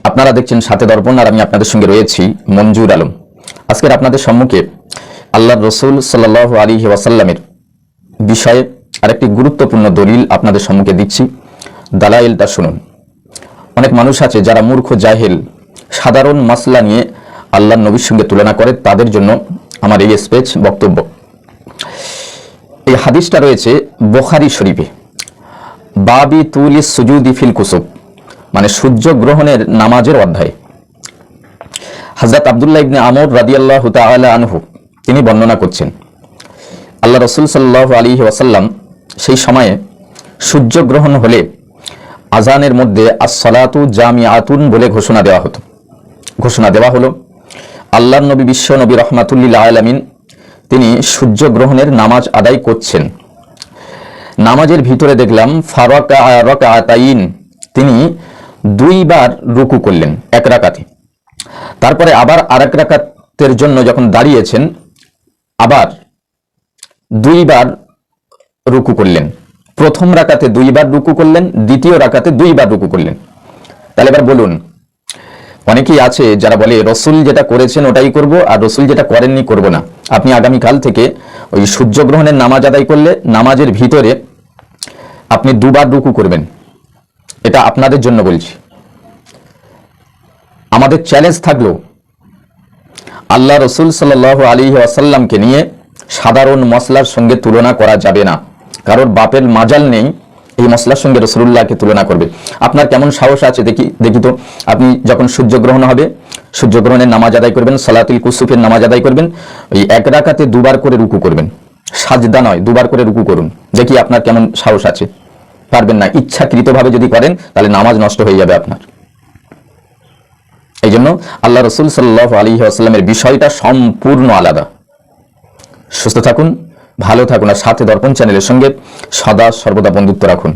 আপনারা দেখছেন সাথে দর্পণ, আর আমি আপনাদের সঙ্গে রয়েছি মঞ্জুর আলম। আজকের আপনাদের সম্মুখে আল্লাহর রসুল সাল্লাল্লাহু আলাইহি ওয়াসাল্লামের বিষয়ে আরেকটি গুরুত্বপূর্ণ দলিল আপনাদের সম্মুখে দিচ্ছি। দালাইলটা শুনুন। অনেক মানুষ আছে যারা মূর্খ, জাহেল, সাধারণ মাসলা নিয়ে আল্লাহর নবীর সঙ্গে তুলনা করে, তাদের জন্য আমার এই স্পেচ বক্তব্য। এই হাদিসটা রয়েছে বুখারী শরীফে, বাবি তুলিস সুজুদি ফিল কুসুব, মানে সূর্য গ্রহণের নামাজের অধ্যায়ে। হযরত আব্দুল্লাহ ইবনে আমর রাদিয়াল্লাহু তাআলা আনহু তিনি বর্ণনা করছেন, আল্লাহ রাসূল সাল্লাল্লাহু আলাইহি ওয়াসাল্লাম সেই সময়ে সূর্য গ্রহণ হলে আজানের মধ্যে আস-সালাতু জামিআতুন বলে ঘোষণা দেওয়া হলো। আল্লাহর নবী, বিশ্ব নবী রাহমাতুল লিল আলামিন, তিনি সূর্য গ্রহণের নামাজ আদায় করছেন। নামাজের ভিতরে দেখলাম ফারাকা রাকাতাইন, তিনি দুইবার রুকু করলেন এক রাকাতে। তারপরে আবার আরেক রাকাতের জন্য যখন দাঁড়িয়েছেন, আবার দুইবার রুকু করলেন। প্রথম রাকাতে দুইবার রুকু করলেন, দ্বিতীয় রাকাতে দুইবার রুকু করলেন। তাহলে এবার বলুন, অনেকেই আছে যারা বলে রসুল যেটা করেছেন ওটাই করব, আর রসুল যেটা করেননি করব না। আপনি আগামীকাল থেকে ওই সূর্যগ্রহণের নামাজ আদায় করলে নামাজের ভিতরে আপনি দুবার রুকু করবেন। এটা আপনাদের জন্য বলছি। আমাদের চ্যালেঞ্জ থাকলো, আল্লাহ রসুল সাল্লাল্লাহু আলাইহি ওয়াসাল্লামকে নিয়ে সাধারণ মশলার সঙ্গে তুলনা করা যাবে না। কারোর বাপের মাজাল নেই এই মশলার সঙ্গে রসুলুল্লাহকে তুলনা করবে। আপনার কেমন সাহস আছে দেখি তো। আপনি যখন সূর্যগ্রহণ হবে, সূর্যগ্রহণের নামাজ আদায় করবেন, সালাতুল কুসুফের নামাজ আদায় করবেন, ওই এক রাকাতে দুবার করে রুকু করবেন, সাজদা নয়, দুবার করে রুকু করুন। দেখি আপনার কেমন সাহস আছে। পারবেন না। ইচ্ছাকৃতভাবে যদি করেন তাহলে নামাজ নষ্ট হয়ে যাবে আপনার। এই জন্য আল্লাহ রসুল সাল্লাল্লাহু আলাইহি ওয়াসাল্লামের বিষয়টা সম্পূর্ণ আলাদা। সুস্থ থাকুন, ভালো থাকুন, আর সাথে দর্পণ চ্যানেলের সঙ্গে সদা সর্বদা বন্ধুত্ব রাখুন।